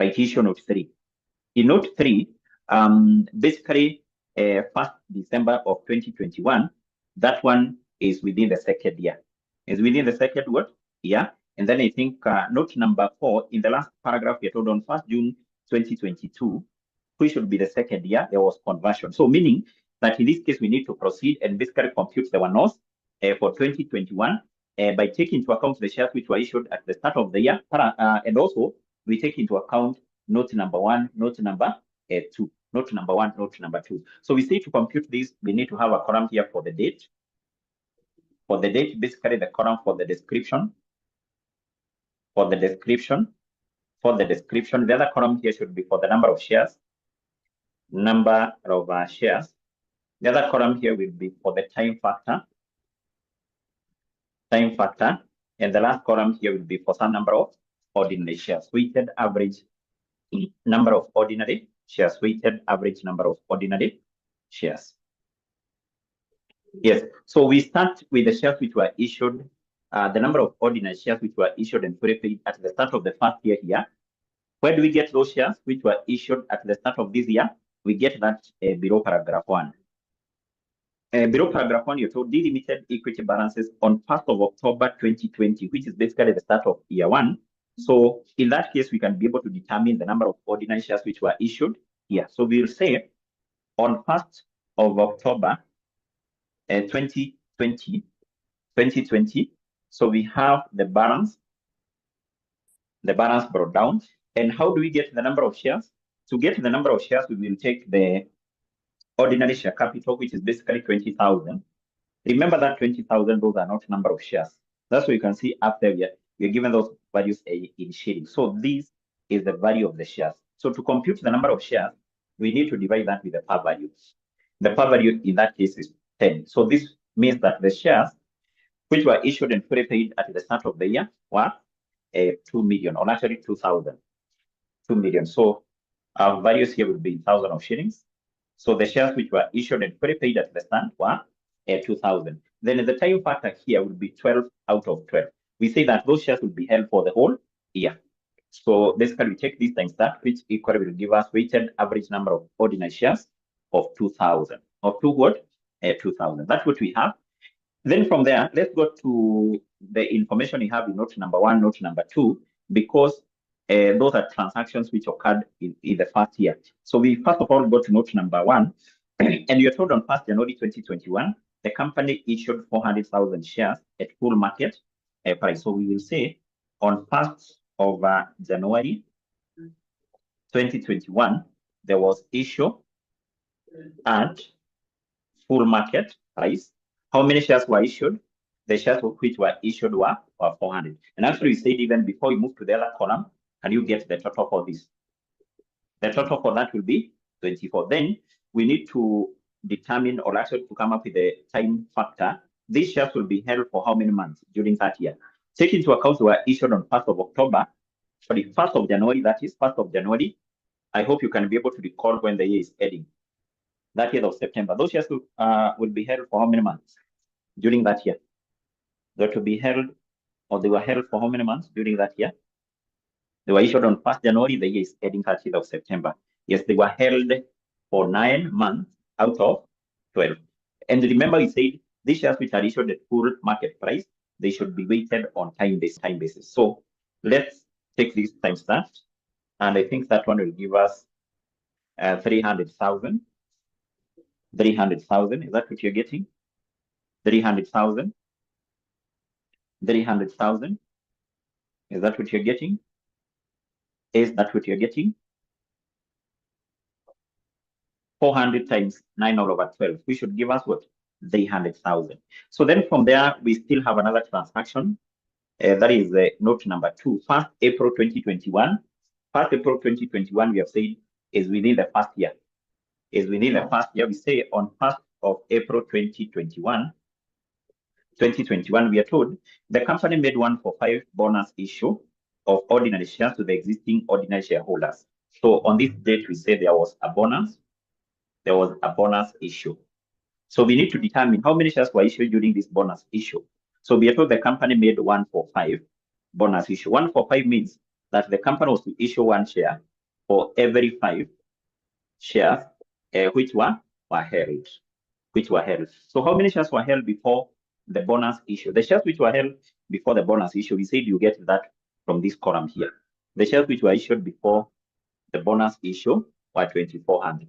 right issue note 3. In note 3, basically 1st December of 2021, that one is within the second year. Is within the second what? Yeah. And then I think note number 4, in the last paragraph, we are told on 1st June 2022, which should be the second year, there was conversion. So meaning that in this case, we need to proceed and basically compute the one-offs for 2021 by taking into account the shares which were issued at the start of the year. And also, we take into account note number 1, note number 2. Note number 1, note number 2. So we say to compute this, we need to have a column here for the date. For the date, basically the column for the description. For the description. For the description, the other column here should be for the number of shares. Number of shares. The other column here will be for the time factor. Time factor. And the last column here will be for some number of ordinary shares. Weighted average number of ordinary shares. Weighted average number of ordinary shares. Yes. So we start with the shares which were issued, the number of ordinary shares which were issued and fully paid at the start of the first year here. Where do we get those shares which were issued at the start of this year? We get that below paragraph 1. Below paragraph 1, you're told delimited equity balances on 1st of October 2020, which is basically the start of year 1. So in that case, we can be able to determine the number of ordinary shares which were issued here. So we'll say on 1st of October 2020, so we have the balance brought down. And how do we get the number of shares? To get the number of shares, we will take the ordinary share capital, which is basically 20,000. Remember that 20,000, those are not number of shares. That's what you can see up there. We're given those values in shillings. So this is the value of the shares. So to compute the number of shares, we need to divide that with the par value. The par value in that case is 10. So this means that the shares which were issued and fully paid at the start of the year were 2 million, or actually 2,000. 2 million. So our values here will be 1,000 of shillings. So the shares which were issued and fully paid at the start were 2,000. Then the time factor here will be 12 out of 12. We say that those shares will be held for the whole year. So basically, we take this times that, which equally will give us weighted average number of ordinary shares of 2,000. Of 2,000. That's what we have. Then from there, let's go to the information you have in note number 1, note number 2, because those are transactions which occurred in the first year. So we first of all go to note number 1, and you're told on 1st January 2021, the company issued 400,000 shares at full market price. So we will say on 1st of January 2021, there was issue at full market price. How many shares were issued? The shares which were issued were 400. And actually, we said even before you move to the other column, can you get the total for this? The total for that will be 24. Then we need to determine, or actually to come up with the time factor. These shares will be held for how many months during that year? Take into account they were issued on 1st of October, sorry, 1st of January, that is 1st of January. I hope you can be able to recall when the year is ending. That year of September. Those shares will be held for how many months during that year? They're to be held, or they were held for how many months during that year? They were issued on 1st January, the year is ending 30th of September. Yes, they were held for 9 months out of 12. And remember, we said these shares which are issued at full market price, they should be weighted on time basis. So let's take this times that. And I think that one will give us 300,000. 300,000, is that what you're getting? 300,000. 300,000. Is that what you're getting? Is that what you're getting? 400 times 9 all over 12. We should give us what? 300,000. So then from there, we still have another transaction. That is note number 2. 1st April 2021. 1st April 2021, we have said, is within the first year. Is within the first year. We say on 1st of April 2021, we are told the company made 1-for-5 bonus issue of ordinary shares to the existing ordinary shareholders. So on this date, we say there was a bonus. There was a bonus issue. So we need to determine how many shares were issued during this bonus issue. So we are told the company made 1-for-5 bonus issue. 1-for-5 means that the company was to issue 1 share for every 5 shares which were held. So how many shares were held before the bonus issue? The shares which were held before the bonus issue, we said you get that from this column here. The shares which were issued before the bonus issue were 2,400.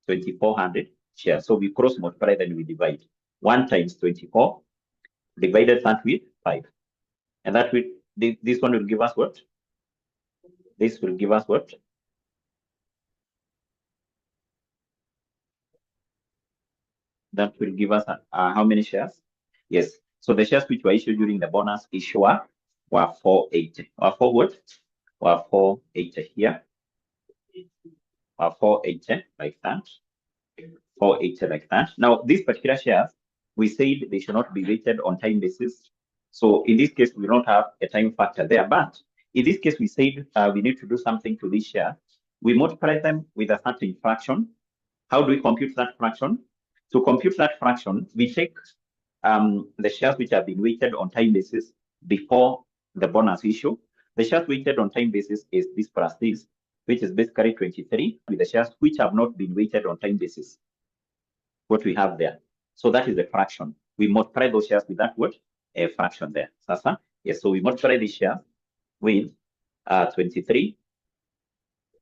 2,400 shares. So we cross multiply, then we divide. 1 times 24 divided that with 5. And that will, this one will give us what? This will give us what? That will give us how many shares? Yes. So the shares which were issued during the bonus issue were 480. Or for what? Were 480 here. Or 480 like that. 480 like that. Now, these particular shares, we said they should not be weighted on time basis. So in this case, we don't have a time factor there. But in this case, we said we need to do something to this share. We multiply them with a certain fraction. How do we compute that fraction? To compute that fraction, we take the shares which have been weighted on time basis before the bonus issue. The shares weighted on time basis is this plus this, which is basically 23, with the shares which have not been weighted on time basis. What we have there. So that is the fraction. We multiply those shares with that word, a fraction there. Sasa? Yes, so we multiply these shares with 23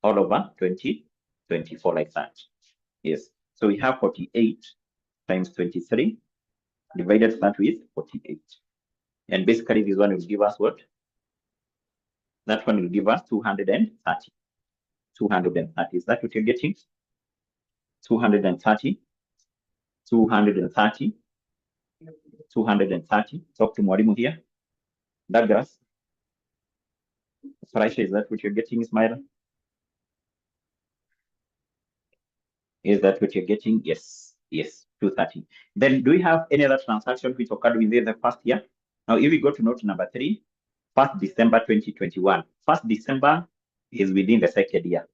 all over 20, 24 like that. Yes, so we have 48 times 23 divided that with 48. And basically this one will give us what? That one will give us 230. 230, is that what you're getting? 230. 230. 230. Talk to Mwalimu here. Douglas. Faraisha, is that what you're getting, Ismail? Is that what you're getting? Yes. Yes, 230. Then do we have any other transaction which occurred within the first year? Now, if we go to note number 3, 1st December 2021. 1st December is within the second year.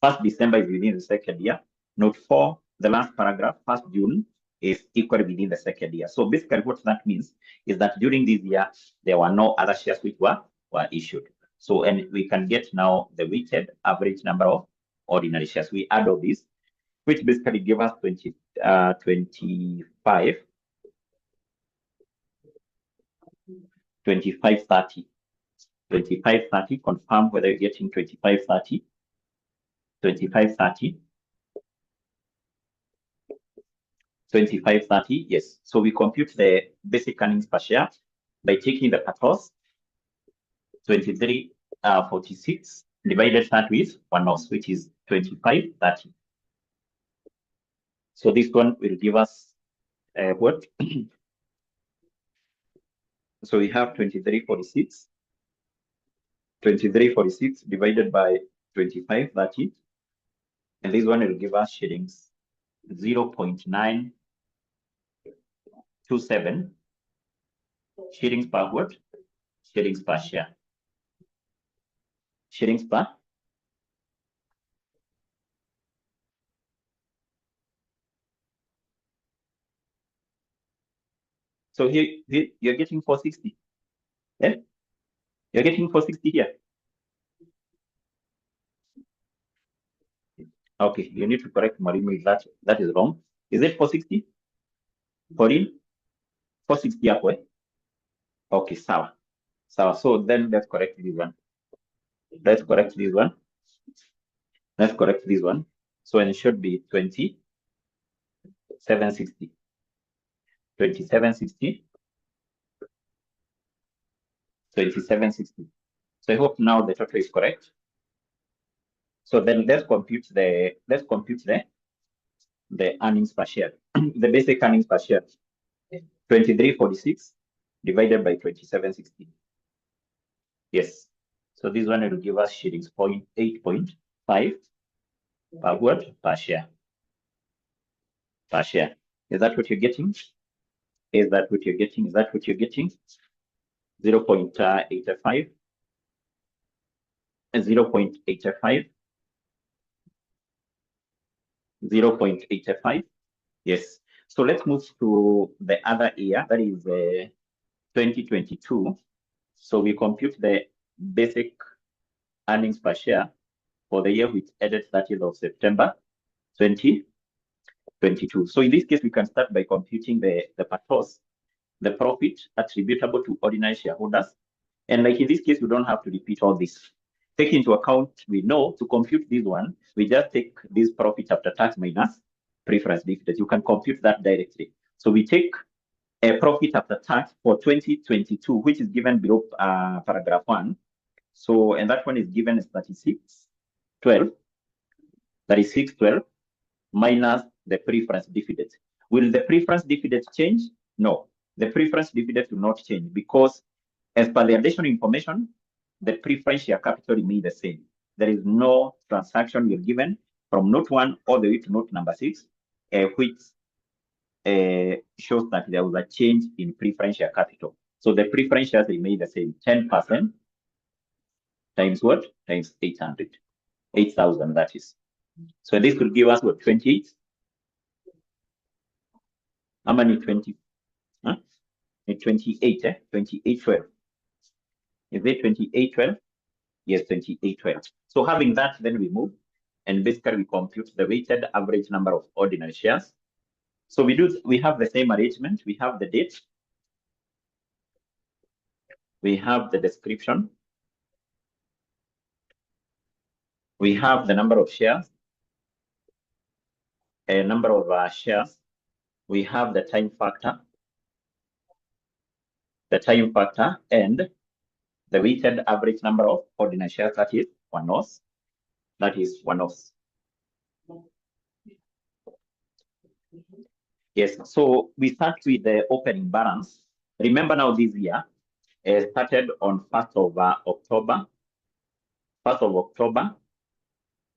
1st December is within the second year. Note 4, the last paragraph, 1st June is equally within the second year. So basically what that means is that during this year, there were no other shares which were issued. So, and we can get now the weighted average number of ordinary shares. We add all this, which basically give us 25. 2530. 2530, confirm whether you're getting 2530. 2530. 2530, yes. So we compute the basic earnings per share by taking the cutoff, 2346, divided that with 1 ounce, which is 2530. So this one will give us what? So we have 2346. 2346 divided by 2530. And this one will give us shillings 0.927 shillings per what? Shillings per share. Shillings per. So here you're getting 460. Yeah? You're getting 460 here. Okay, you need to correct Marimo, that is wrong. Is it 460? 460 hapo, eh? Okay, sawa. Sawa. So then let's correct this one. Let's correct this one. Let's correct this one. So it should be 2760. 2760. 2760. So I hope now the total is correct. So then let's compute the earnings per share. The basic earnings per share. 2346 divided by 2760. Yes. So this one will give us shillings 8.5 per word per share. Per share. Is that what you're getting? Is that what you're getting? Is that what you're getting? 0.85. 0.85. 0.85. Yes. So let's move to the other year, that is 2022. So we compute the basic earnings per share for the year which ended 30th of September 2022. So in this case, we can start by computing the PATOS, the profit attributable to ordinary shareholders. And like in this case, you don't have to repeat all this. Take into account, we know to compute this one, we just take this profit after tax minus preference dividend. You can compute that directly. So we take a profit after tax for 2022, which is given below paragraph 1. So, and that one is given as 3612 minus the preference dividend. Will the preference dividend change? No, the preference dividend will not change because as per the additional information, the preference share capital remains the same. There is no transaction you're given from note 1 all the way to note number 6, which shows that there was a change in preference share capital. So the preference shares remain the same, 10% times what? Times 800, 8,000 that is. So this will give us what, 28? How many 20? Huh? 28, 2812. Is it 2812? Yes, 2812. So having that, then we move and basically we compute the weighted average number of ordinary shares. So we have the same arrangement. We have the date. We have the description. We have the number of shares, a number of shares. We have the time factor, and the weighted average number of ordinary shares, that is one-offs. That is one-offs. Yes, so we start with the opening balance. Remember now this year started on 1st of October. 1st of October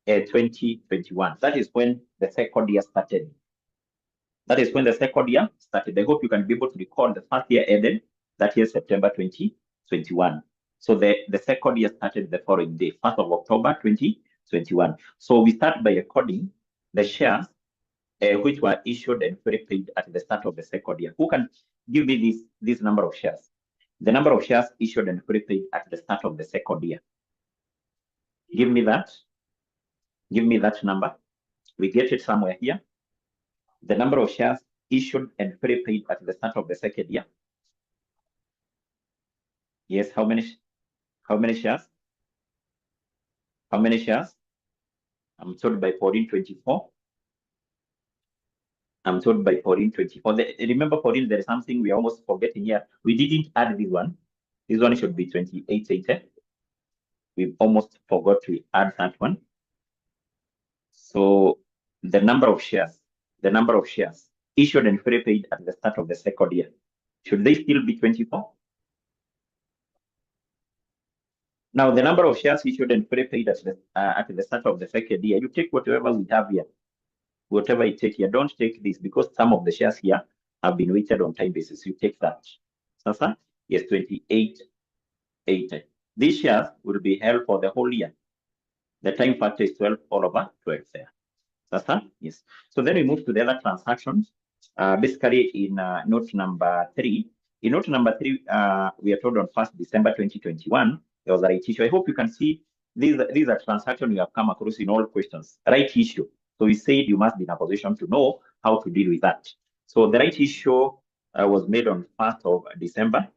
2021. That is when the second year started. That is when the second year started. I hope you can be able to recall the first year ended, that is September 2021. So the second year started the following day, 1st of October 2021. So we start by recording the shares which were issued and fully paid at the start of the second year. Who can give me this number of shares? The number of shares issued and fully paid at the start of the second year. Give me that. Give me that number. We get it somewhere here. The number of shares issued and fully paid at the start of the second year. Yes, how many shares? How many shares? I'm told by 1424. I'm told by 1424. Remember, 14, there is something we are almost forgetting here. We didn't add this one. This one should be 2880. We almost forgot to add that one. So the number of shares issued and fully paid at the start of the second year, should they still be 24? Now, the number of shares issued and fully paid at the start of the second year, you take whatever we have here. Whatever you take here, don't take this because some of the shares here have been weighted on time basis. You take that. Sasa? Yes, 2880. These shares will be held for the whole year. The time factor is 12 all over 12 there. Sasa? Yes. So then we move to the other transactions. Basically in note number 3. In note number 3, we are told on 1st December 2021, there was a right issue. I hope you can see these are transactions you have come across in all questions. Right issue. So we said you must be in a position to know how to deal with that. So the right issue was made on 1st of December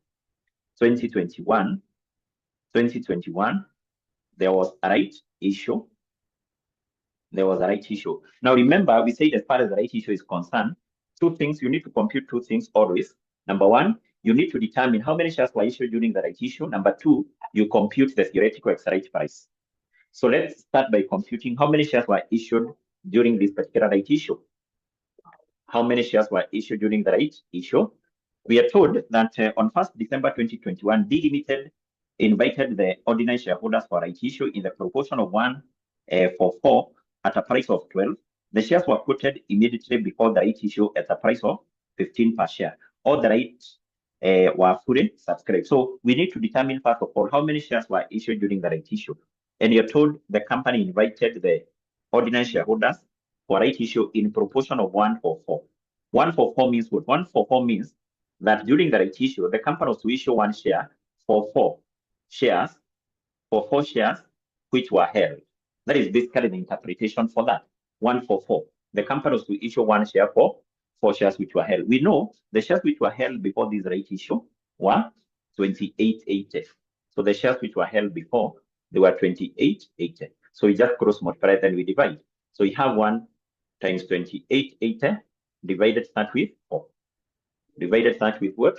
2021. 2021, there was a right issue. There was a right issue. Now remember, we said as far as the right issue is concerned, two things, you need to compute two things always. Number one, you need to determine how many shares were issued during the right issue. Number two, you compute the theoretical ex-right price. So let's start by computing how many shares were issued during this particular right issue. How many shares were issued during the right issue? We are told that on 1st December 2021, D Limited invited the ordinary shareholders for right issue in the proportion of 1:4 at a price of 12. The shares were quoted immediately before the right issue at a price of 15 per share. All the rights were fully subscribed. So we need to determine, first of all, how many shares were issued during the right issue. And you're told the company invited the ordinary shareholders for right issue in proportion of 1:4. 1:4 means what? 1:4 means that during the right issue, the company was to issue one share for 4 shares, which were held. That is basically the interpretation for that. 1 for 4. The company was to issue 1 share for 4 shares which were held. We know the shares which were held before this right issue were 2880. So the shares which were held before, they were 2880. So we just cross multiply, then we divide. So we have 1 times 2880 divided that with 4. Divided that with what?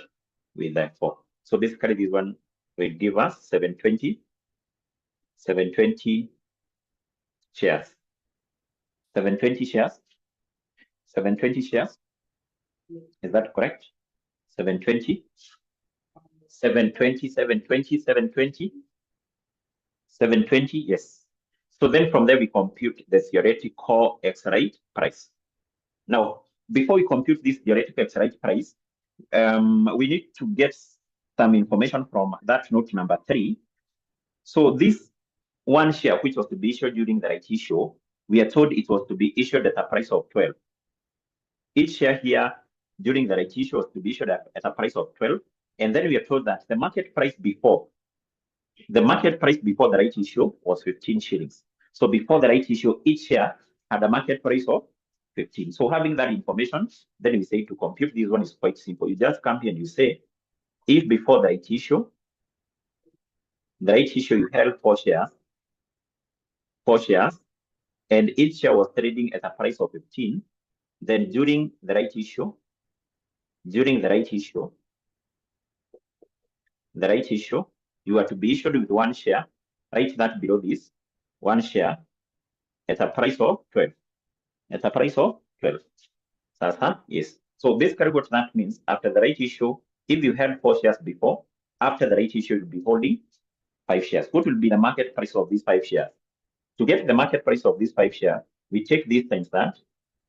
With 4. So basically this one will give us 720 shares. 720 shares. 720 shares. Is that correct? 720. 720, 720, 720. 720, yes. So then from there we compute the theoretical exit price. Now, before we compute this theoretical exit price, we need to get some information from that note number 3. So this 1 share which was to be issued during the right issue, we are told it was to be issued at a price of 12. Each share here during the right issue was to be issued at a price of 12. And then we are told that the market price before the right issue was 15 shillings. So before the right issue, each share had a market price of 15. So having that information, then we say to compute this one is quite simple. You just come here and you say, if before the right issue you held 4 shares, and each share was trading at a price of 15, then during the right issue, you are to be issued with 1 share, write that below this, 1 share at a price of 12. At a price of 12. Yes. So basically what that means, after the right issue, if you held 4 shares before, after the right issue, you'll be holding 5 shares. What will be the market price of these 5 shares? To get the market price of these 5 shares, we take this times that,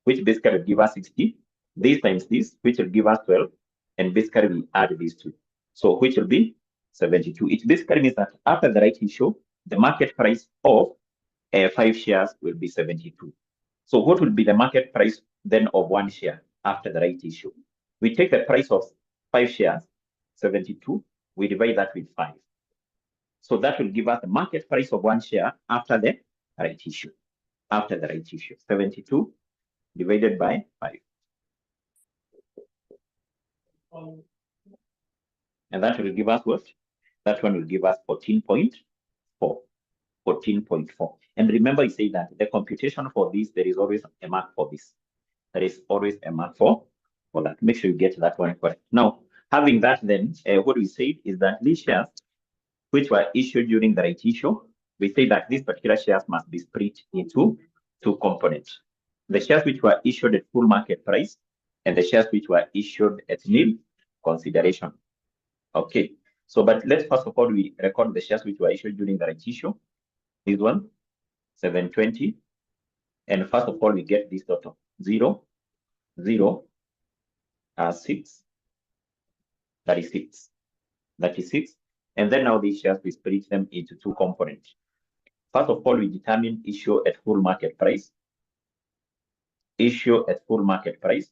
which basically will give us 60. This times this, which will give us 12. And basically we add these two. So which will be 72. It basically means that after the right issue, the market price of 5 shares will be 72. So what will be the market price then of 1 share after the right issue? We take the price of 5 shares, 72, we divide that with 5. So that will give us the market price of 1 share after the right issue. 72 divided by 5. And that will give us what? That one will give us 14.4. 14.4. And remember, I say that the computation for this, there is always a mark for this. There is always a mark for that. Make sure you get that one correct. Now, having that, then what we said is that these shares which were issued during the right issue, we say that these particular shares must be split into 2 components. The shares which were issued at full market price and the shares which were issued at nil consideration. Okay. So, but let's first of all, we record the shares which were issued during the right issue. This one, 720. And first of all, we get this total 0, 0, 6, 36. And then now these shares, we split them into 2 components. First of all, we determine issue at full market price. Issue at full market price,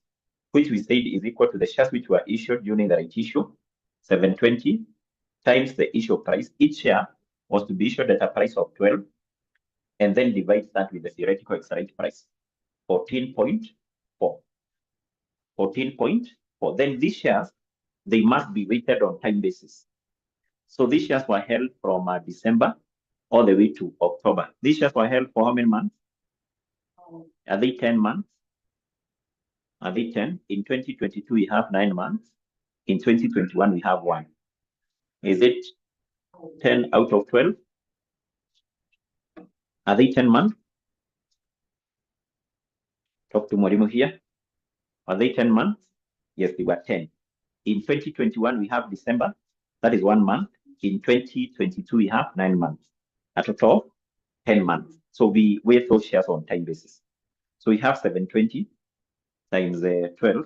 which we said is equal to the shares which were issued during the right issue, 720, times the issue price. Each share was to be issued at a price of 12, and then divide that with the theoretical exit price, 14.4. 14.4. Then these shares, they must be weighted on time basis. So these shares were held from December all the way to October. These shares were held for how many months? Are they 10 months? Are they 10? In 2022, we have 9 months. In 2021, we have 1. Is it 10 out of 12? Are they 10 months? Talk to Morimo here. Are they 10 months? Yes, they were 10. In 2021, we have December. That is 1 month. In 2022, we have 9 months. A total of 10 months. So we weigh those shares on time basis. So we have 720 times 12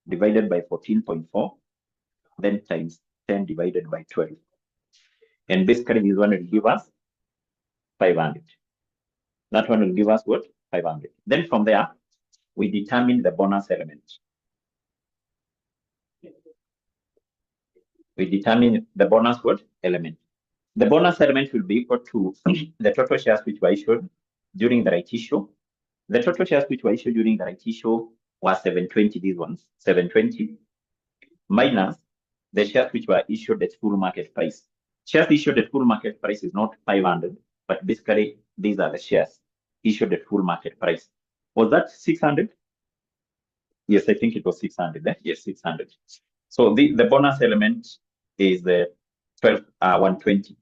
divided by 14.4, then times 10 divided by 12. And basically, this one will give us 500. That one will give us what? 500. Then from there, we determine the bonus element. We determine the bonus what? Element. The bonus element will be equal to the total shares which were issued during the right issue. The total shares which were issued during the right issue was 720, these ones, 720, minus the shares which were issued at full market price. Shares issued at full market price is not 500, but basically these are the shares issued at full market price. Was that 600? Yes, I think it was 600. Yes, 600. So the bonus element is the 120.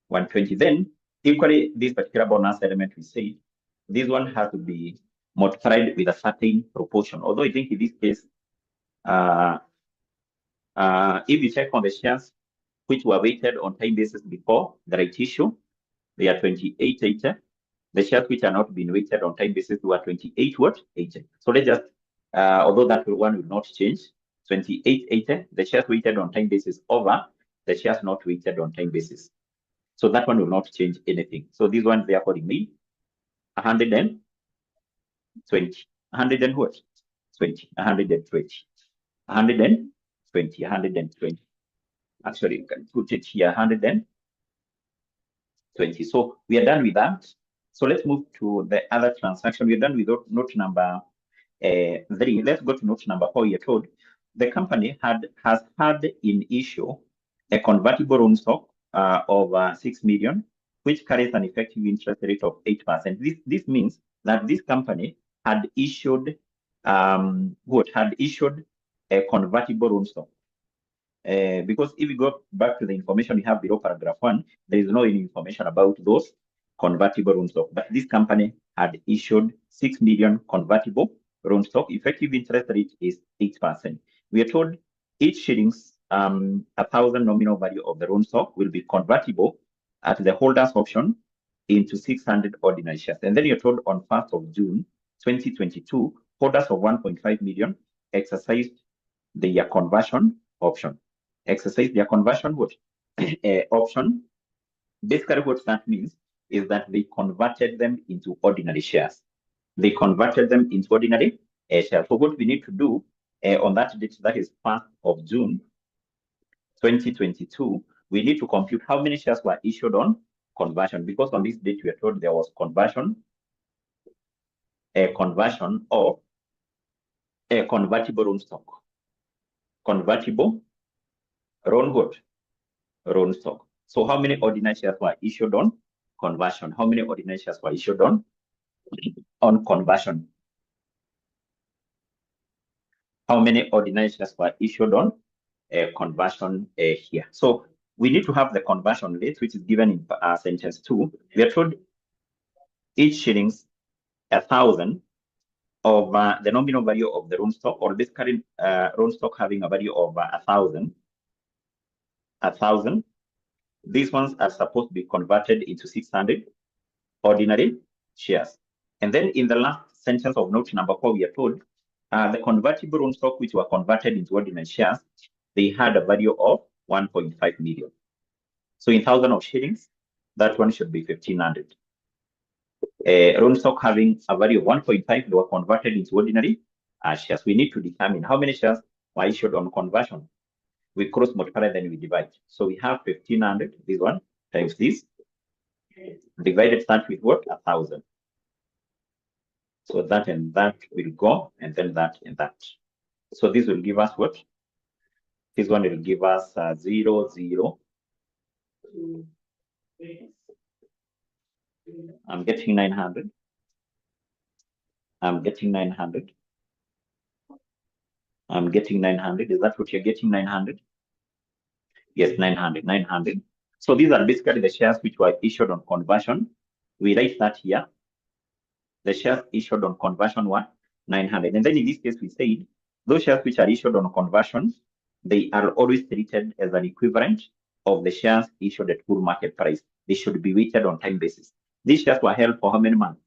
120. Then equally, this particular bonus element, we say this one has to be multiplied with a certain proportion. Although I think in this case, if you check on the shares which were weighted on time basis before the right issue, they are 2880. The shares which are not being weighted on time basis were 2880. So let's just, although that one will not change, 2880, the shares weighted on time basis over the shares not weighted on time basis. So that one will not change anything. So this one therefore remain 120. 100 and what? 20. 120. 120. 120. Actually, you can put it here, 120. So we are done with that. So let's move to the other transaction. We're done with note number 3. Let's go to note number 4. You're told the company has had in issue a convertible loan stock of 6 million, which carries an effective interest rate of 8%. This means that this company had issued a convertible loan stock. Because if you go back to the information we have below paragraph 1, there is no any information about those convertible loan stock. But this company had issued 6 million convertible loan stock. Effective interest rate is 8%. We are told each shillings 1,000 nominal value of the loan stock will be convertible at the holder's option into 600 ordinary shares. And then you're told on 1st of June 2022, holders of 1.5 million exercised their conversion option. Exercise their conversion option. Basically, what that means is that they converted them into ordinary shares. They converted them into ordinary shares. So what we need to do on that date, that is 1st of June 2022, we need to compute how many shares were issued on conversion, because on this date we are told there was a conversion of a convertible loan stock. Convertible loan stock. So how many ordinary shares were issued on conversion? How many ordinary shares were issued on conversion? How many ordinary shares were issued on conversion here? So we need to have the conversion rate, which is given in sentence 2. We are told each shillings 1,000 of the nominal value of the loan stock, or this current loan stock having a value of 1,000. These ones are supposed to be converted into 600 ordinary shares. And then in the last sentence of note number 4, we are told the convertible loan stock which were converted into ordinary shares, they had a value of 1.5 million. So in 1,000 of shillings, that one should be 1,500. Loan stock having a value of 1.5, they were converted into ordinary shares. We need to determine how many shares were issued on conversion. We cross multiply, then we divide. So we have 1,500, this one, times this, divided that with what? 1,000. So that and that will go, and then that and that. So this will give us what? This one will give us 0, 0. I'm getting 900. I'm getting 900. I'm getting 900. Is that what you're getting? 900? Yes, 900. 900. So these are basically the shares which were issued on conversion. We write that here. The shares issued on conversion were 900. And then in this case, we said those shares which are issued on conversion, they are always treated as an equivalent of the shares issued at full market price. They should be weighted on time basis. These shares were held for how many months?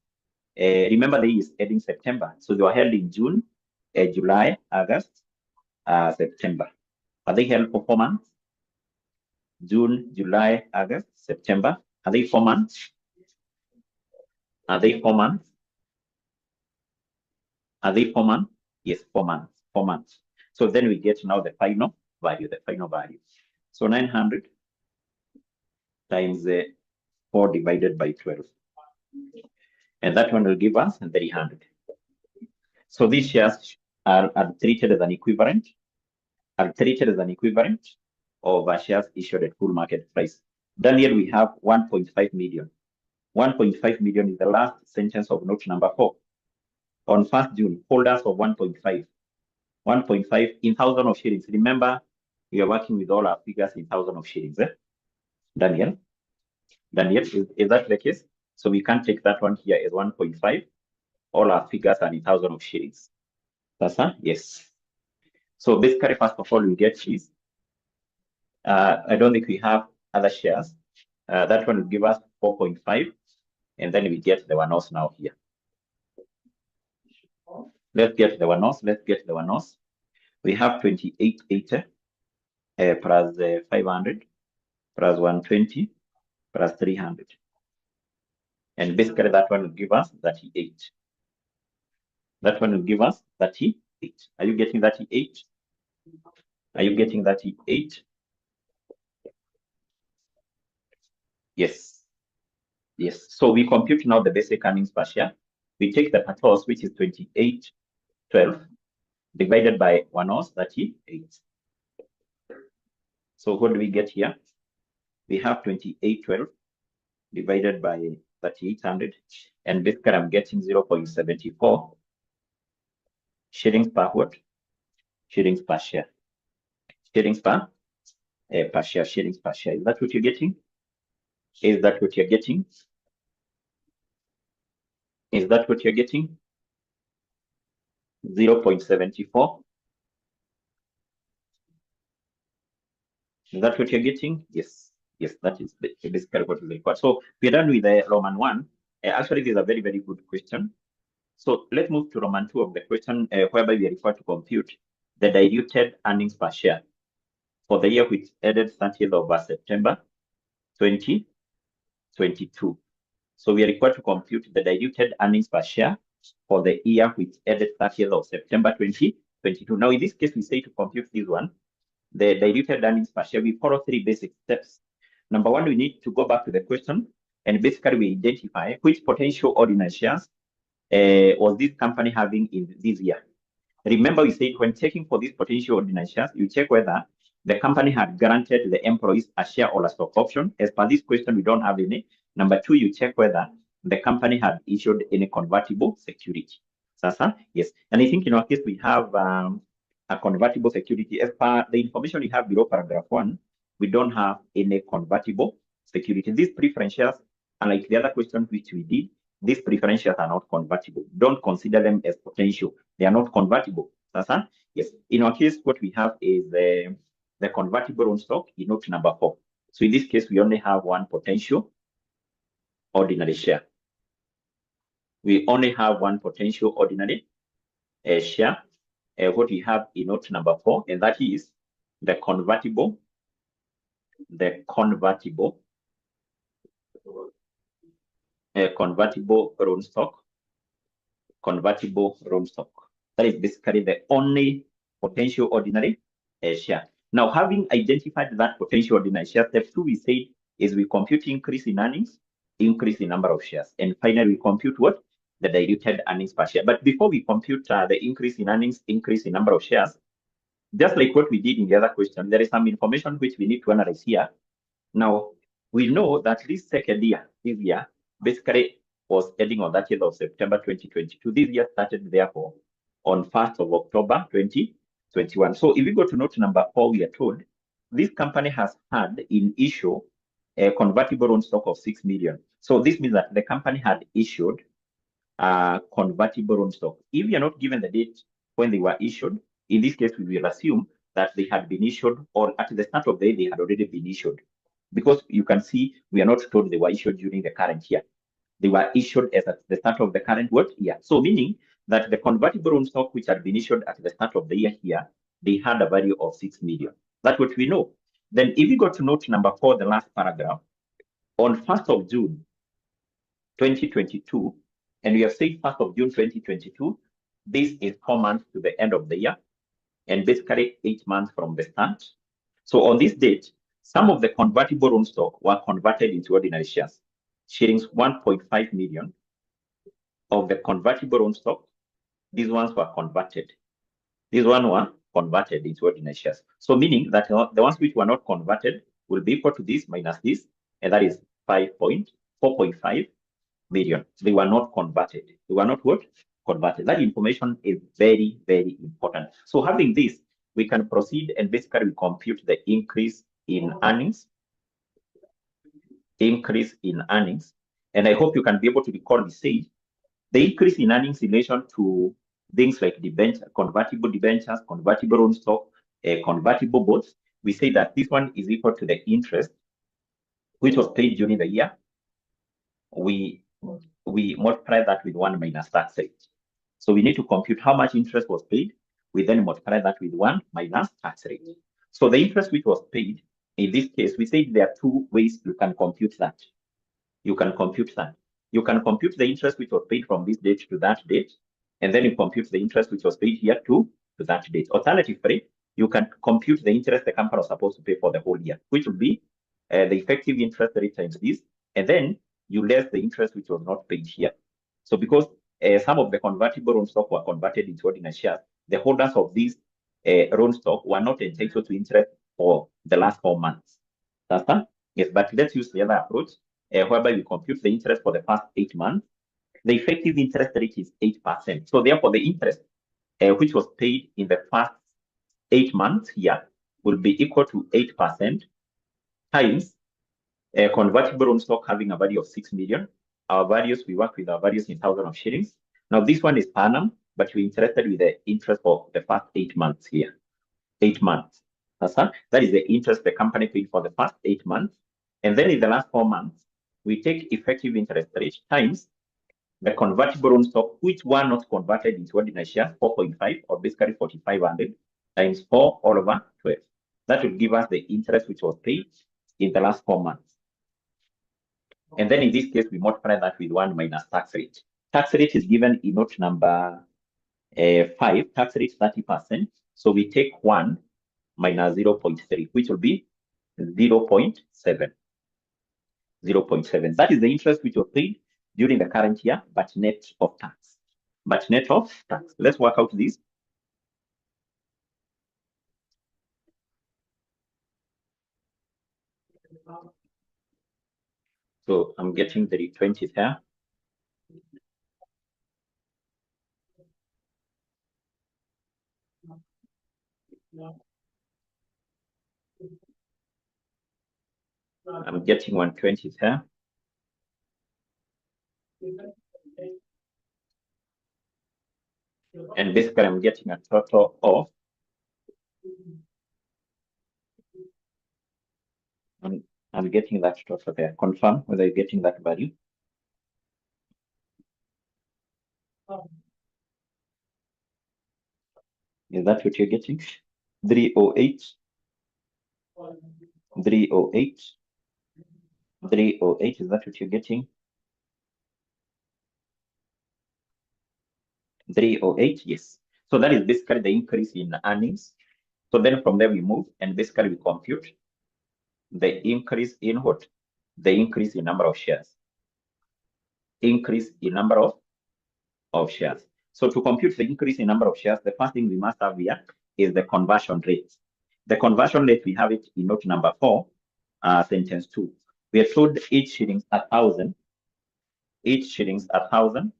Remember, they is ending September. So they were held in June, July, August, September. Are they held for 4 months? June, July, August, September. Are they 4 months? Are they 4 months? Are they 4 months? Yes, 4 months. 4 months. So then we get now the final value, So 900 times 4 divided by 12. And that one will give us 300. So these shares are treated as an equivalent, of shares issued at full market price. Then here we have 1.5 million. 1.5 million is the last sentence of note number 4. On 1st June, holders of 1.5. 1.5 in thousand of shillings. Remember, we are working with all our figures in thousand of shillings. Daniel, is that the case? So we can take that one here as 1.5. All our figures are in thousand of shillings. That's yes. So basically, first of all, we get is, I don't think we have other shares. That one will give us 4.5, and then we get the one-offs now here. Let's get the one-offs. We have 2880 plus 500 plus 120 plus 300. And basically that one will give us 38. That one will give us 38. Are you getting 38? Are you getting 38? Yes. Yes. So we compute now the basic earnings per share. We take the pathos, which is 2812, divided by 1 hour, 38. So what do we get here? We have 2812 divided by 3800, and basically I'm getting 0.74 shillings per what? Shillings per share. Shillings per share. Shillings per share. Is that what you're getting? Is that what you're getting? Is that what you're getting? 0.74. Is that what you're getting? Yes. Yes, that is basically what is required. So we're done with the Roman 1. Actually, this is a very, very good question. So let's move to Roman 2 of the question, whereby we are required to compute the diluted earnings per share for the year which ended 30th of September 2022. So we are required to compute the diluted earnings per share for the year which ended 30th of September 2022. Now, in this case, we say to compute this one, the diluted earnings per share, we follow 3 basic steps. Number 1, we need to go back to the question, and basically we identify which potential ordinary shares was this company having in this year. Remember, we said when checking for these potential ordinary shares, you check whether the company had granted the employees a share or a stock option. As per this question, we don't have any. Number 2, you check whether the company had issued any convertible security. Sasa, yes. And I think in our case, we have a convertible security. As per the information we have below paragraph 1, we don't have any convertible security. These preference shares, unlike the other questions which we did, these preference shares are not convertible. Don't consider them as potential. They are not convertible. Sasa, yes. In our case, what we have is the convertible on stock in note number 4. So in this case, we only have one potential ordinary share. We only have one potential ordinary share. What we have in note number 4, and that is the convertible loan stock. Convertible loan stock. That is basically the only potential ordinary share. Now, having identified that potential ordinary share, step 2 we said is we compute increase in earnings, increase in number of shares, and finally we compute what? The diluted earnings per share. But before we compute the increase in earnings, increase in number of shares, just like what we did in the other question, there is some information which we need to analyze here. Now, we know that this second year, this year, basically was ending on 30th of September 2022. This year started, therefore, on 1st of October 2021. So if we go to note number 4, we are told this company has had in issue a convertible loan stock of 6 million. So this means that the company had issued a convertible loan stock. If you are not given the date when they were issued, in this case, we will assume that they had been issued, or at the start of the day, they had already been issued. Because you can see, we are not told they were issued during the current year. They were issued as at the start of the current year. So meaning that the convertible loan stock which had been issued at the start of the year here, they had a value of 6 million. That's what we know. Then if you go to note number 4, the last paragraph, on 1st of June 2022, and we have said 1st of June 2022, this is 4 months to the end of the year, and basically 8 months from the start. So on this date, some of the convertible loan stock were converted into ordinary shares. Shillings 1.5 million of the convertible own stock, these ones were converted. These ones were converted into ordinary shares. So meaning that the ones which were not converted will be equal to this minus this, and that is 4.5 million. They were not converted. They were not what? Converted. That information is very, very important. So having this, we can proceed and basically compute the increase in earnings. Increase in earnings. And I hope you can be able to recall the stage. The increase in earnings in relation to things like convertible debentures, convertible own stock, convertible bonds. We say that this one is equal to the interest which was paid during the year. We multiply that with 1 minus tax rate. So we need to compute how much interest was paid. We then multiply that with 1 minus tax rate. So the interest which was paid, in this case, we say there are two ways you can compute that. You can compute that. You can compute the interest which was paid from this date to that date, and then you compute the interest which was paid here to that date. Alternatively, you can compute the interest the company was supposed to pay for the whole year, which would be the effective interest rate times this, and then you less the interest which was not paid here. So because some of the convertible own stock were converted into ordinary shares, the holders of these own stock were not entitled to interest for the last 4 months. Understand? Yes, but let's use the other approach, whereby we compute the interest for the past 8 months. The effective interest rate is 8%. So therefore, the interest which was paid in the first 8 months here will be equal to 8% times a convertible own stock having a value of 6 million. Our values, we work with our values in thousands of shillings. Now, this one is per annum, but we're interested with the interest for the first 8 months here. 8 months. That is the interest the company paid for the first 8 months. And then in the last 4 months, we take effective interest rate times the convertible own stock, which were not converted into ordinary shares, 4.5, or basically 4,500, times 4 all over 12. That will give us the interest which was paid in the last 4 months. And then in this case, we multiply that with 1 minus tax rate. Tax rate is given in note number 5, tax rate 30%. So we take 1 minus 0.3, which will be 0.7. 0.7. That is the interest which was paid during the current year, but net of tax. But net of tax. Let's work out this. So I'm getting the 20th here. I'm getting 120 here. And basically, I'm getting a total of, I'm getting that total there. Confirm whether you're getting that value. Is that what you're getting? 308. 308. 308, is that what you're getting? 308, yes. So that is basically the increase in earnings. So then from there we move and basically we compute the increase in what? The increase in number of shares. Increase in number of shares. So to compute the increase in number of shares, the first thing we must have here is the conversion rate. The conversion rate, we have it in note number 4, sentence 2. We are told each shillings 1,000. Each shillings 1,000.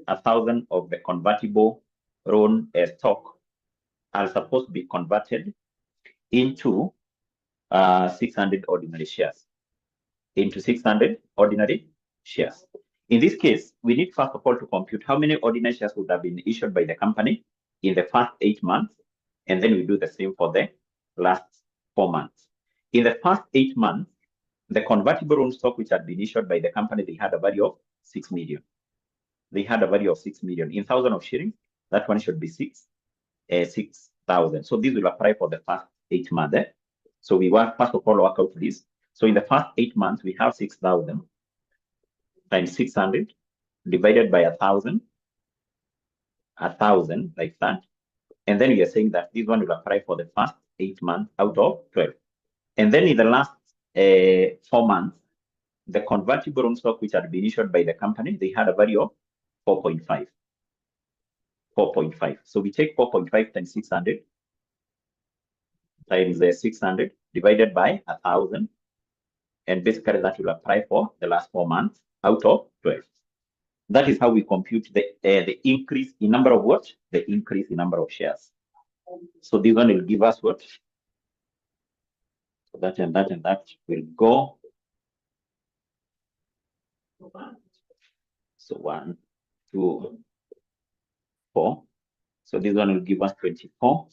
1,000 of the convertible own stock are supposed to be converted into 600 ordinary shares. Into 600 ordinary shares. In this case, we need first of all to compute how many ordinary shares would have been issued by the company in the first 8 months, and then we do the same for the last 4 months. In the first 8 months, the convertible own stock which had been issued by the company, they had a value of 6 million. They had a value of 6 million. In thousands of shillings, that one should be 6,000. So this will apply for the first 8 months. So we want first of all work out this. So in the first 8 months, we have 6,000 times 600 divided by 1,000, 1,000 like that. And then we are saying that this one will apply for the first 8 months out of 12. And then in the last 4 months, the convertible own stock which had been issued by the company, they had a value of 4.5. 4.5. So we take 4.5 times 600 times 600 divided by 1,000. And basically that will apply for the last 4 months out of 12. That is how we compute the increase in number of what? The increase in number of shares. So this one will give us what? So that and that and that will go. So 1, 2, 4. So this one will give us 24.